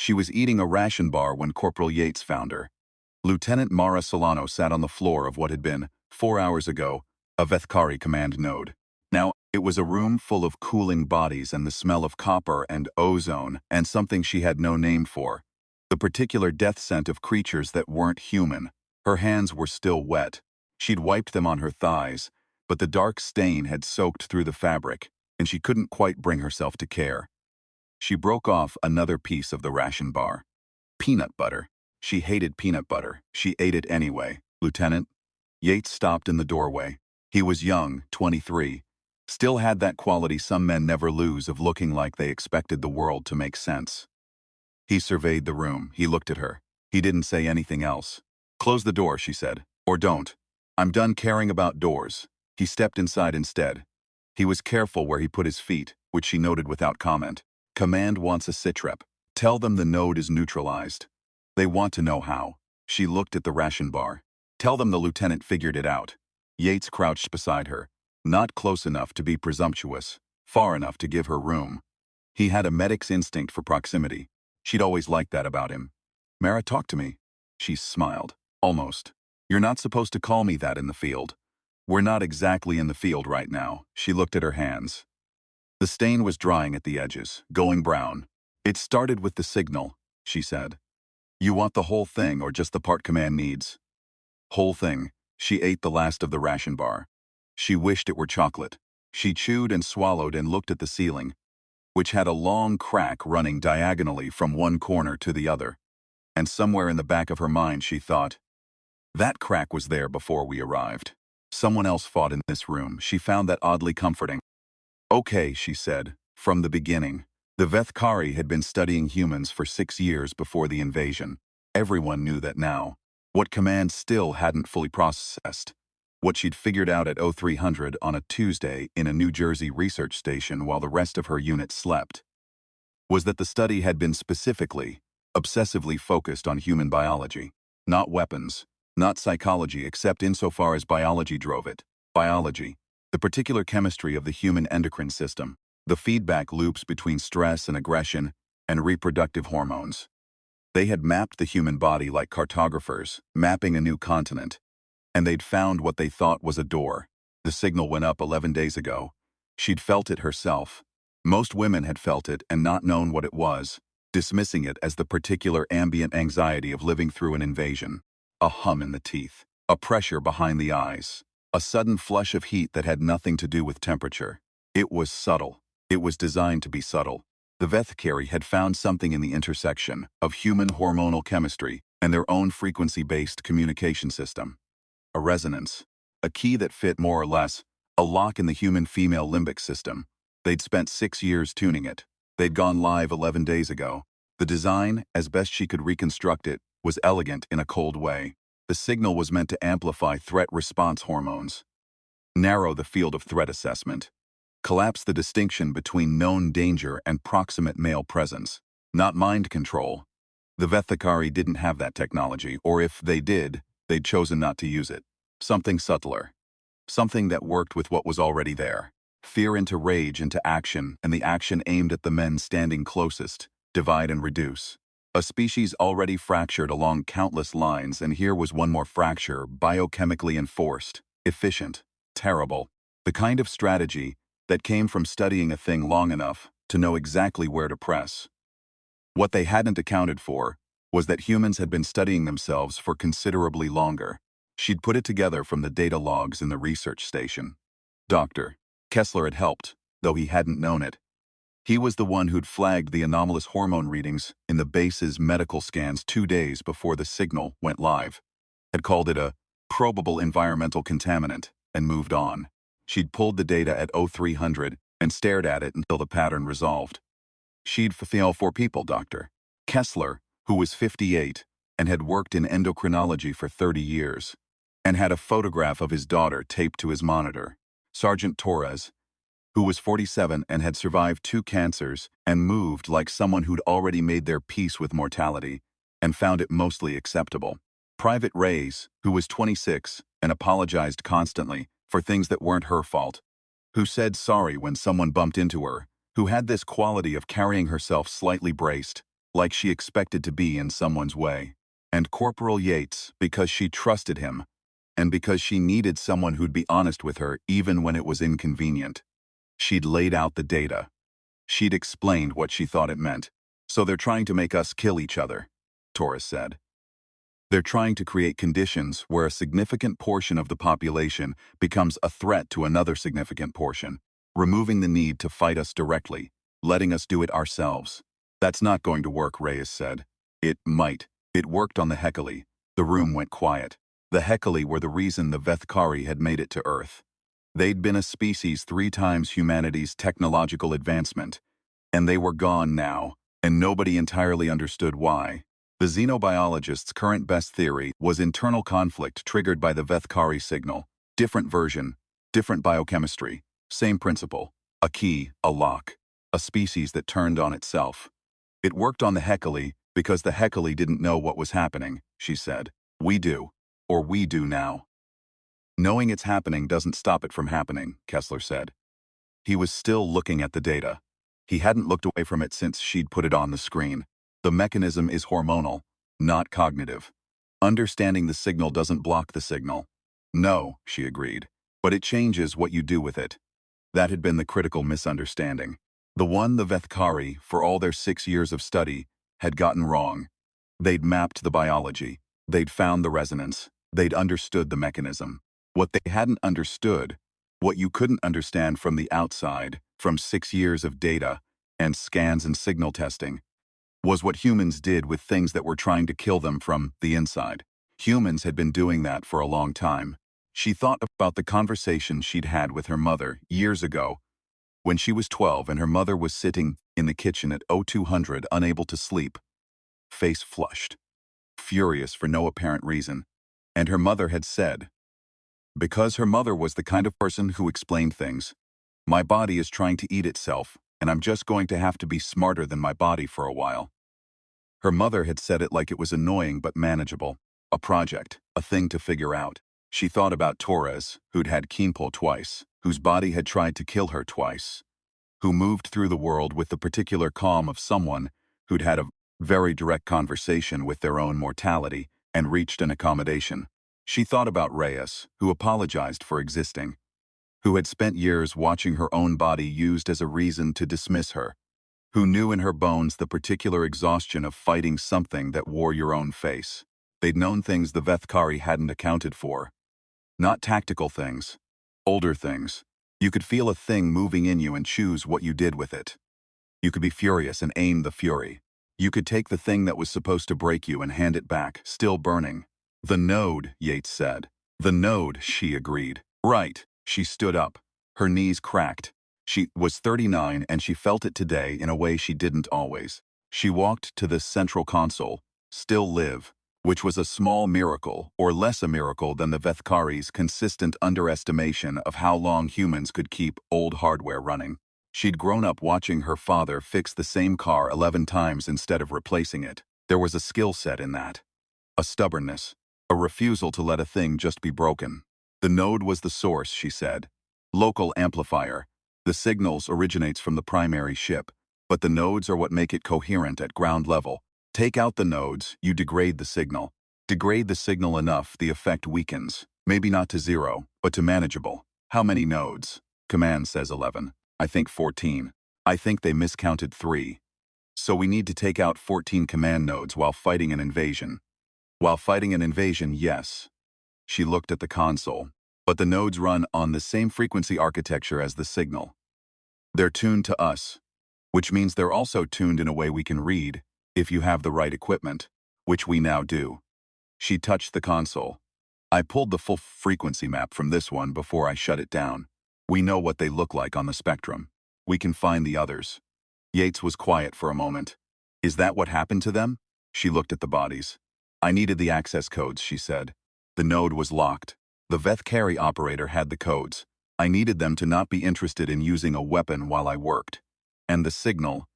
She was eating a ration bar when Corporal Yates found her. Lieutenant Mara Solano sat on the floor of what had been, 4 hours ago, a Veth'kari command node. Now, it was a room full of cooling bodies and the smell of copper and ozone and something she had no name for. The particular death scent of creatures that weren't human. Her hands were still wet. She'd wiped them on her thighs, but the dark stain had soaked through the fabric, and she couldn't quite bring herself to care. She broke off another piece of the ration bar. Peanut butter. She hated peanut butter. She ate it anyway. Lieutenant? Yates stopped in the doorway. He was young, 23. Still had that quality some men never lose of looking like they expected the world to make sense. He surveyed the room. He looked at her. He didn't say anything else. "Close the door," she said. "Or don't. I'm done caring about doors." He stepped inside instead. He was careful where he put his feet, which she noted without comment. "Command wants a sitrep. Tell them the node is neutralized. They want to know how." She looked at the ration bar. "Tell them the lieutenant figured it out." Yates crouched beside her, not close enough to be presumptuous, far enough to give her room. He had a medic's instinct for proximity. She'd always liked that about him. "Mara, talk to me." She smiled. "Almost. You're not supposed to call me that in the field." "We're not exactly in the field right now." She looked at her hands. The stain was drying at the edges, going brown. "It started with the signal," she said. "You want the whole thing or just the part command needs?" "Whole thing." She ate the last of the ration bar. She wished it were chocolate. She chewed and swallowed and looked at the ceiling, which had a long crack running diagonally from one corner to the other. And somewhere in the back of her mind she thought, that crack was there before we arrived. Someone else fought in this room. She found that oddly comforting. "Okay," she said, "from the beginning. The Veth'kari had been studying humans for 6 years before the invasion. Everyone knew that now. What command still hadn't fully processed. What she'd figured out at 0300 on a Tuesday in a New Jersey research station while the rest of her unit slept, was that the study had been specifically, obsessively focused on human biology. Not weapons, not psychology except insofar as biology drove it. Biology, the particular chemistry of the human endocrine system, the feedback loops between stress and aggression, and reproductive hormones. They had mapped the human body like cartographers, mapping a new continent. And they'd found what they thought was a door. The signal went up 11 days ago. She'd felt it herself. Most women had felt it and not known what it was, dismissing it as the particular ambient anxiety of living through an invasion. A hum in the teeth, a pressure behind the eyes, a sudden flush of heat that had nothing to do with temperature. It was subtle. It was designed to be subtle. The Veth'kari had found something in the intersection of human hormonal chemistry and their own frequency-based communication system. A resonance, a key that fit more or less, a lock in the human female limbic system. They'd spent 6 years tuning it. They'd gone live 11 days ago. The design, as best she could reconstruct it, was elegant in a cold way. The signal was meant to amplify threat response hormones, narrow the field of threat assessment, collapse the distinction between known danger and proximate male presence. Not mind control. The Veth'kari didn't have that technology, or if they did, they'd chosen not to use it. Something subtler. Something that worked with what was already there. Fear into rage into action, and the action aimed at the men standing closest. Divide and reduce. A species already fractured along countless lines, and here was one more fracture, biochemically enforced, efficient, terrible. The kind of strategy that came from studying a thing long enough to know exactly where to press. What they hadn't accounted for was that humans had been studying themselves for considerably longer. She'd put it together from the data logs in the research station. Dr. Kessler had helped, though he hadn't known it. He was the one who'd flagged the anomalous hormone readings in the base's medical scans 2 days before the signal went live, had called it a probable environmental contaminant, and moved on. She'd pulled the data at 0300 and stared at it until the pattern resolved. She'd fulfilled 4 people, Dr. Kessler, who was 58 and had worked in endocrinology for 30 years, and had a photograph of his daughter taped to his monitor. Sergeant Torres, who was 47 and had survived 2 cancers and moved like someone who'd already made their peace with mortality and found it mostly acceptable. Private Reyes, who was 26 and apologized constantly for things that weren't her fault, who said sorry when someone bumped into her, who had this quality of carrying herself slightly braced, like she expected to be in someone's way. And Corporal Yates, because she trusted him, and because she needed someone who'd be honest with her even when it was inconvenient. She'd laid out the data. She'd explained what she thought it meant. So they're trying to make us kill each other, Torres said. They're trying to create conditions where a significant portion of the population becomes a threat to another significant portion, removing the need to fight us directly, letting us do it ourselves. That's not going to work, Reyes said. It might. It worked on the Veth'kari. The room went quiet. The Veth'kari were the reason the Veth'kari had made it to Earth. They'd been a species 3 times humanity's technological advancement. And they were gone now, and nobody entirely understood why. The xenobiologist's current best theory was internal conflict triggered by the Veth'kari signal. Different version, different biochemistry, same principle. A key, a lock. A species that turned on itself. It worked on the Veth'kari because the Veth'kari didn't know what was happening, she said. We do. Or we do now. Knowing it's happening doesn't stop it from happening, Kessler said. He was still looking at the data. He hadn't looked away from it since she'd put it on the screen. The mechanism is hormonal, not cognitive. Understanding the signal doesn't block the signal. No, she agreed, but it changes what you do with it. That had been the critical misunderstanding. The one the Veth'kari, for all their 6 years of study, had gotten wrong. They'd mapped the biology. They'd found the resonance. They'd understood the mechanism. What they hadn't understood, what you couldn't understand from the outside, from 6 years of data and scans and signal testing, was what humans did with things that were trying to kill them from the inside. Humans had been doing that for a long time. She thought about the conversation she'd had with her mother years ago, when she was 12 and her mother was sitting in the kitchen at 0200 unable to sleep, face flushed, furious for no apparent reason. And her mother had said, because her mother was the kind of person who explained things, my body is trying to eat itself, and I'm just going to have to be smarter than my body for a while. Her mother had said it like it was annoying but manageable, a project, a thing to figure out. She thought about Torres, who'd had Keenpol twice, whose body had tried to kill her twice, who moved through the world with the particular calm of someone who'd had a very direct conversation with their own mortality and reached an accommodation. She thought about Reyes, who apologized for existing, who had spent years watching her own body used as a reason to dismiss her, who knew in her bones the particular exhaustion of fighting something that wore your own face. They'd known things the Veth'kari hadn't accounted for. Not tactical things, older things. You could feel a thing moving in you and choose what you did with it. You could be furious and aim the fury. You could take the thing that was supposed to break you and hand it back, still burning. The node, Yates said. The node, she agreed. Right. She stood up. Her knees cracked. She was 39 and she felt it today in a way she didn't always. She walked to the central console, still live, which was a small miracle, or less a miracle than the Veth'kari's consistent underestimation of how long humans could keep old hardware running. She'd grown up watching her father fix the same car 11 times instead of replacing it. There was a skill set in that. A stubbornness. A refusal to let a thing just be broken. The node was the source, she said. Local amplifier. The signals originates from the primary ship, but the nodes are what make it coherent at ground level. Take out the nodes, you degrade the signal. Degrade the signal enough, the effect weakens. Maybe not to 0, but to manageable. How many nodes? Command says 11. I think 14. I think they miscounted 3. So we need to take out 14 command nodes while fighting an invasion. While fighting an invasion, yes. She looked at the console. But the nodes run on the same frequency architecture as the signal. They're tuned to us, which means they're also tuned in a way we can read, if you have the right equipment, which we now do. She touched the console. I pulled the full frequency map from this one before I shut it down. We know what they look like on the spectrum. We can find the others. Yates was quiet for a moment. Is that what happened to them? She looked at the bodies. I needed the access codes, she said. The node was locked. The Veth'kari operator had the codes. I needed them to not be interested in using a weapon while I worked. And the signal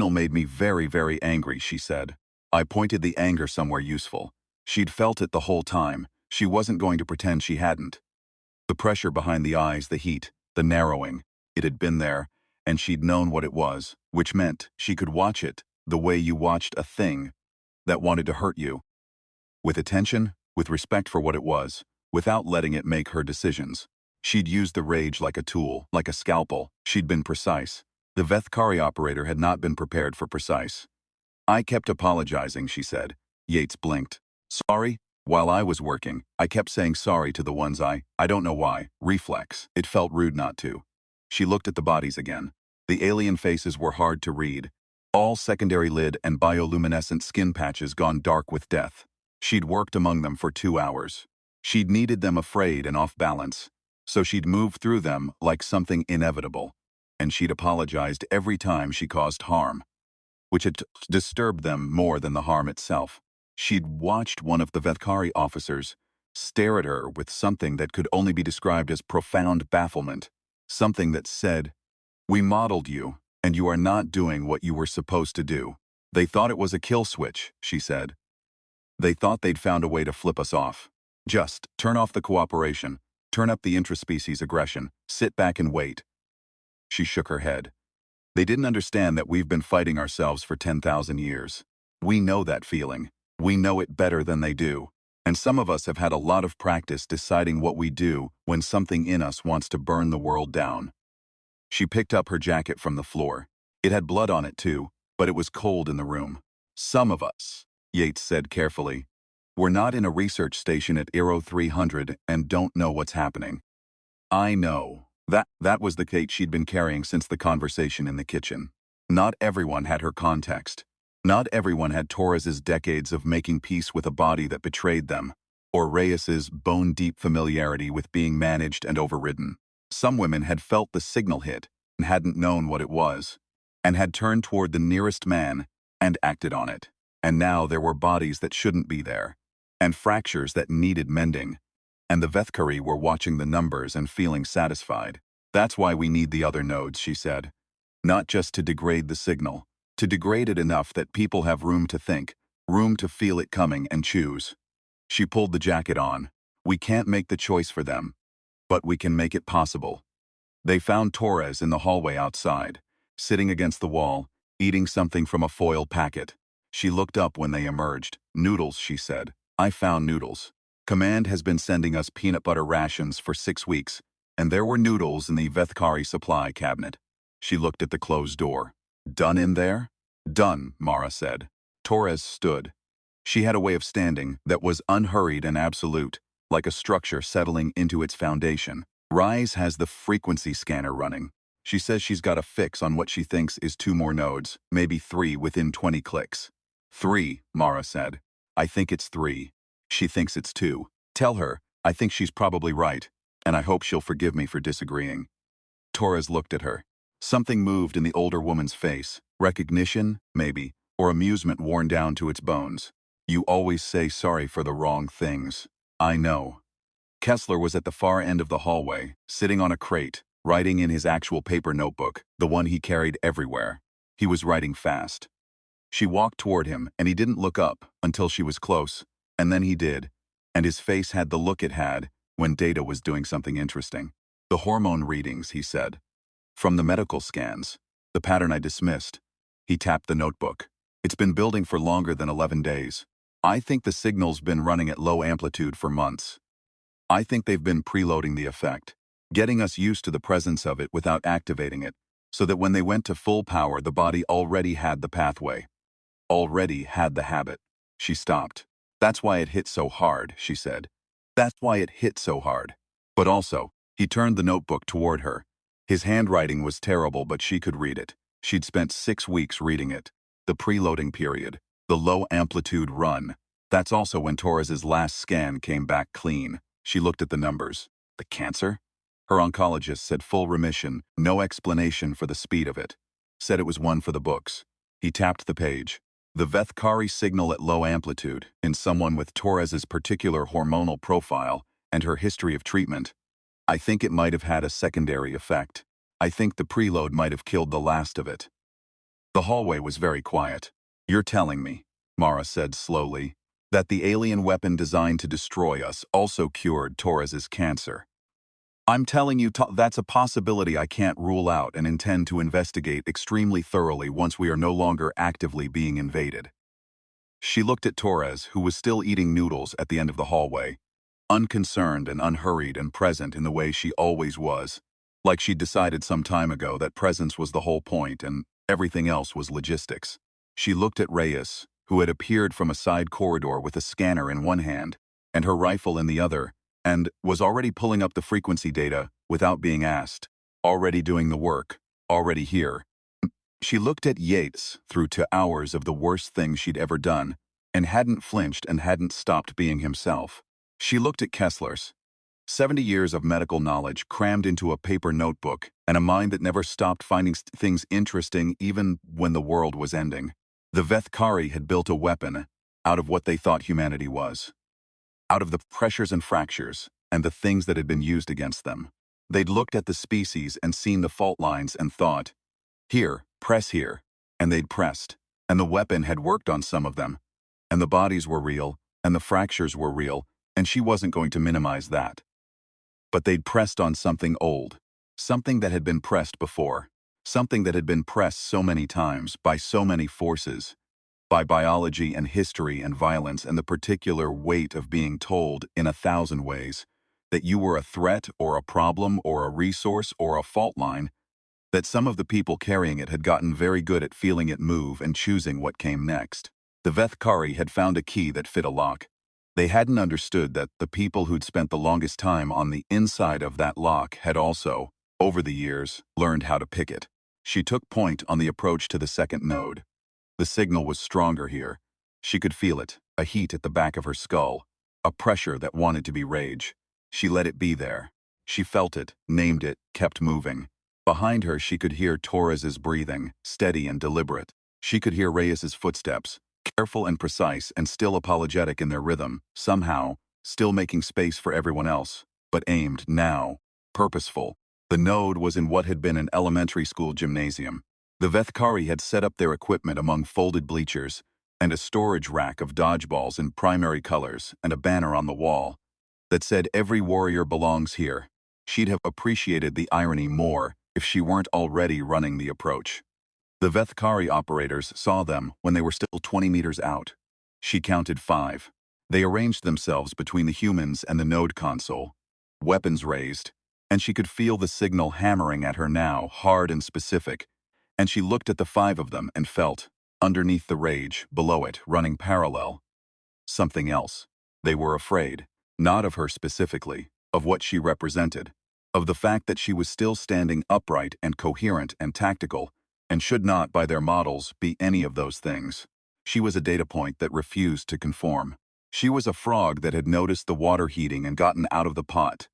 made me very, very angry, she said. I pointed the anger somewhere useful. She'd felt it the whole time. She wasn't going to pretend she hadn't. The pressure behind the eyes, the heat, the narrowing. It had been there, and she'd known what it was, which meant she could watch it, the way you watched a thing that wanted to hurt you. With attention, with respect for what it was, without letting it make her decisions. She'd used the rage like a tool, like a scalpel. She'd been precise. The Veth'kari operator had not been prepared for precise. I kept apologizing, she said. Yates blinked. Sorry? While I was working, I kept saying sorry to the ones I don't know why, reflex. It felt rude not to. She looked at the bodies again. The alien faces were hard to read. All secondary lid and bioluminescent skin patches gone dark with death. She'd worked among them for 2 hours. She'd needed them afraid and off balance. So she'd moved through them like something inevitable. And she'd apologized every time she caused harm, which had disturbed them more than the harm itself. She'd watched one of the Veth'kari officers stare at her with something that could only be described as profound bafflement. Something that said, "We modeled you, and you are not doing what you were supposed to do." They thought it was a kill switch, she said. They thought they'd found a way to flip us off. Just turn off the cooperation, turn up the intraspecies aggression, sit back and wait. She shook her head. They didn't understand that we've been fighting ourselves for 10,000 years. We know that feeling. We know it better than they do. And some of us have had a lot of practice deciding what we do when something in us wants to burn the world down. She picked up her jacket from the floor. It had blood on it too, but it was cold in the room. Some of us, Yates said carefully, we're not in a research station at Aero 300 and don't know what's happening. I know. That was the Kate she'd been carrying since the conversation in the kitchen. Not everyone had her context. Not everyone had Torres's decades of making peace with a body that betrayed them, or Reyes's bone-deep familiarity with being managed and overridden. Some women had felt the signal hit and hadn't known what it was, and had turned toward the nearest man and acted on it. And now there were bodies that shouldn't be there, and fractures that needed mending. And the Veth'kari were watching the numbers and feeling satisfied. That's why we need the other nodes, she said. Not just to degrade the signal, to degrade it enough that people have room to think, room to feel it coming and choose. She pulled the jacket on. We can't make the choice for them, but we can make it possible. They found Torres in the hallway outside, sitting against the wall, eating something from a foil packet. She looked up when they emerged. Noodles, she said. I found noodles. Command has been sending us peanut butter rations for 6 weeks, and there were noodles in the Veth'kari supply cabinet. She looked at the closed door. Done in there? Done, Mara said. Torres stood. She had a way of standing that was unhurried and absolute, like a structure settling into its foundation. Rise has the frequency scanner running. She says she's got a fix on what she thinks is 2 more nodes, maybe 3 within 20 clicks. 3, Mara said. I think it's 3. She thinks it's 2. Tell her, I think she's probably right, and I hope she'll forgive me for disagreeing. Torres looked at her. Something moved in the older woman's face. Recognition, maybe, or amusement worn down to its bones. You always say sorry for the wrong things. I know. Kessler was at the far end of the hallway, sitting on a crate, writing in his actual paper notebook, the one he carried everywhere. He was writing fast. She walked toward him, and he didn't look up until she was close, and then he did, and his face had the look it had when Data was doing something interesting. The hormone readings, he said. From the medical scans, the pattern I dismissed. He tapped the notebook. It's been building for longer than 11 days. I think the signal's been running at low amplitude for months. I think they've been preloading the effect, getting us used to the presence of it without activating it, so that when they went to full power, the body already had the pathway, already had the habit. She stopped. That's why it hit so hard, she said. That's why it hit so hard. But also, he turned the notebook toward her. His handwriting was terrible, but she could read it. She'd spent 6 weeks reading it. The preloading period, the low amplitude run. That's also when Torres's last scan came back clean. She looked at the numbers. The cancer? Her oncologist said full remission, no explanation for the speed of it. Said it was one for the books. He tapped the page. The Veth'kari signal at low amplitude, in someone with Torres's particular hormonal profile and her history of treatment. I think it might have had a secondary effect. I think the preload might have killed the last of it. The hallway was very quiet. You're telling me, Mara said slowly, that the alien weapon designed to destroy us also cured Torres's cancer. I'm telling you, that's a possibility I can't rule out and intend to investigate extremely thoroughly once we are no longer actively being invaded. She looked at Torres, who was still eating noodles at the end of the hallway, unconcerned and unhurried and present in the way she always was, like she'd decided some time ago that presence was the whole point and everything else was logistics. She looked at Reyes, who had appeared from a side corridor with a scanner in one hand and her rifle in the other, and was already pulling up the frequency data without being asked, already doing the work, already here. She looked at Yates through 2 hours of the worst thing she'd ever done and hadn't flinched and hadn't stopped being himself. She looked at Kessler's 70 years of medical knowledge crammed into a paper notebook and a mind that never stopped finding things interesting even when the world was ending. The Veth'kari had built a weapon out of what they thought humanity was, out of the pressures and fractures and the things that had been used against them. They'd looked at the species and seen the fault lines and thought, here, press here, and they'd pressed, and the weapon had worked on some of them, and the bodies were real, and the fractures were real, and she wasn't going to minimize that. But they'd pressed on something old, something that had been pressed before, something that had been pressed so many times by so many forces, by biology and history and violence and the particular weight of being told in 1,000 ways that you were a threat or a problem or a resource or a fault line, that some of the people carrying it had gotten very good at feeling it move and choosing what came next. The Veth'kari had found a key that fit a lock. They hadn't understood that the people who'd spent the longest time on the inside of that lock had also, over the years, learned how to pick it. She took point on the approach to the second node. The signal was stronger here. She could feel it, a heat at the back of her skull, a pressure that wanted to be rage. She let it be there. She felt it, named it, kept moving. Behind her, she could hear Torres's breathing, steady and deliberate. She could hear Reyes's footsteps, careful and precise and still apologetic in their rhythm, somehow, still making space for everyone else, but aimed now, purposeful. The node was in what had been an elementary school gymnasium. The Veth'kari had set up their equipment among folded bleachers and a storage rack of dodgeballs in primary colors and a banner on the wall that said every warrior belongs here. She'd have appreciated the irony more if she weren't already running the approach. The Veth'kari operators saw them when they were still 20 meters out. She counted 5. They arranged themselves between the humans and the node console, weapons raised, and she could feel the signal hammering at her now, hard and specific, and she looked at the 5 of them and felt, underneath the rage, below it, running parallel, something else. They were afraid, not of her specifically, of what she represented, of the fact that she was still standing upright and coherent and tactical, and should not, by their models, be any of those things. She was a data point that refused to conform. She was a frog that had noticed the water heating and gotten out of the pot,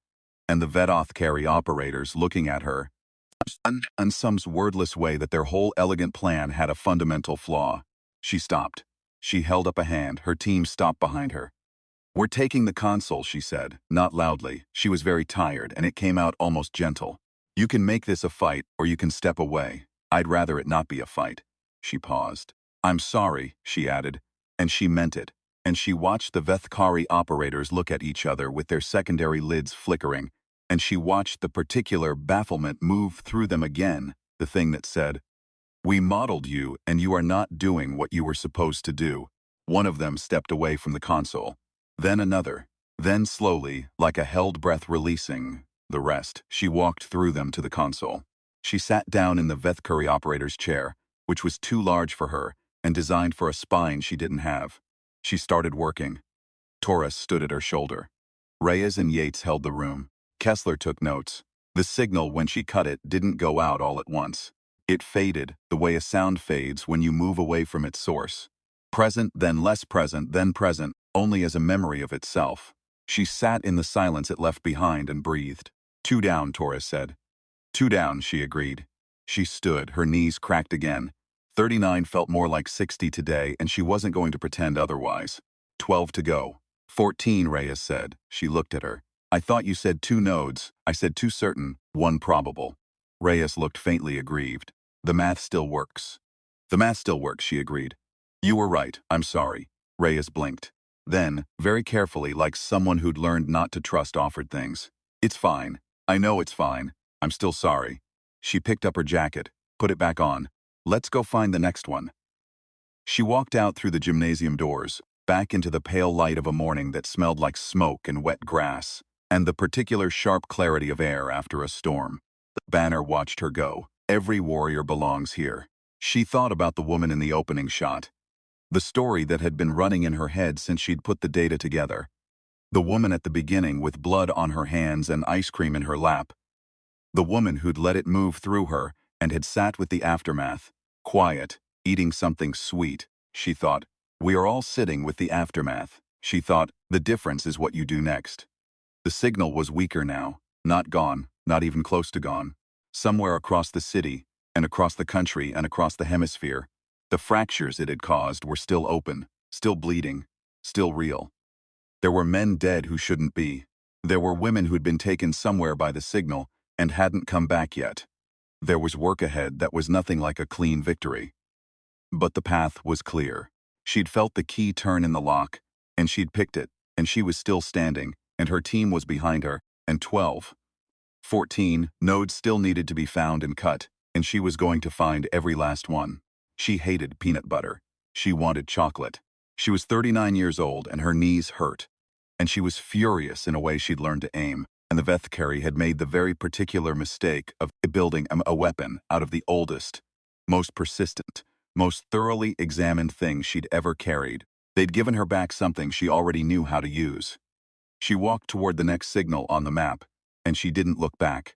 and the Veth'kari operators looking at her, in some wordless way that their whole elegant plan had a fundamental flaw. She stopped. She held up a hand. Her team stopped behind her. "We're taking the console," she said, not loudly. She was very tired, and it came out almost gentle. "You can make this a fight, or you can step away. I'd rather it not be a fight." She paused. "I'm sorry," she added, and she meant it. And she watched the Veth'kari operators look at each other with their secondary lids flickering, and she watched the particular bafflement move through them again, the thing that said, "We modeled you, and you are not doing what you were supposed to do." One of them stepped away from the console. Then another. Then slowly, like a held breath releasing the rest, she walked through them to the console. She sat down in the Veth'kari operator's chair, which was too large for her and designed for a spine she didn't have. She started working. Torres stood at her shoulder. Reyes and Yates held the room. Kessler took notes. The signal, when she cut it, didn't go out all at once. It faded, the way a sound fades when you move away from its source. Present, then less present, then present, only as a memory of itself. She sat in the silence it left behind and breathed. "2 down," Torres said. "2 down," she agreed. She stood, her knees cracked again. 39 felt more like 60 today, and she wasn't going to pretend otherwise. 12 to go. 14, Reyes said. She looked at her. "I thought you said 2 nodes. I said 2 certain, 1 probable." Reyes looked faintly aggrieved. "The math still works." "The math still works," she agreed. "You were right, I'm sorry." Reyes blinked. Then, very carefully, like someone who'd learned not to trust offered things, "It's fine. I know it's fine. I'm still sorry. She picked up her jacket, put it back on. Let's go find the next one. She walked out through the gymnasium doors, back into the pale light of a morning that smelled like smoke and wet grass, and the particular sharp clarity of air after a storm. Banner watched her go. Every warrior belongs here. She thought about the woman in the opening shot. The story that had been running in her head since she'd put the data together. The woman at the beginning with blood on her hands and ice cream in her lap. The woman who'd let it move through her and had sat with the aftermath, quiet, eating something sweet, she thought. We are all sitting with the aftermath, she thought. The difference is what you do next. The signal was weaker now, not gone, not even close to gone. Somewhere across the city, and across the country and across the hemisphere, the fractures it had caused were still open, still bleeding, still real. There were men dead who shouldn't be. There were women who'd been taken somewhere by the signal and hadn't come back yet. There was work ahead that was nothing like a clean victory. But the path was clear. She'd felt the key turn in the lock, and she'd picked it, and she was still standing, and her team was behind her, and 12, 14 nodes still needed to be found and cut, and she was going to find every last one. She hated peanut butter. She wanted chocolate. She was 39 years old, and her knees hurt. And she was furious in a way she'd learned to aim, and the Veth'kari had made the very particular mistake of building a weapon out of the oldest, most persistent, most thoroughly examined thing she'd ever carried. They'd given her back something she already knew how to use. She walked toward the next signal on the map, and she didn't look back.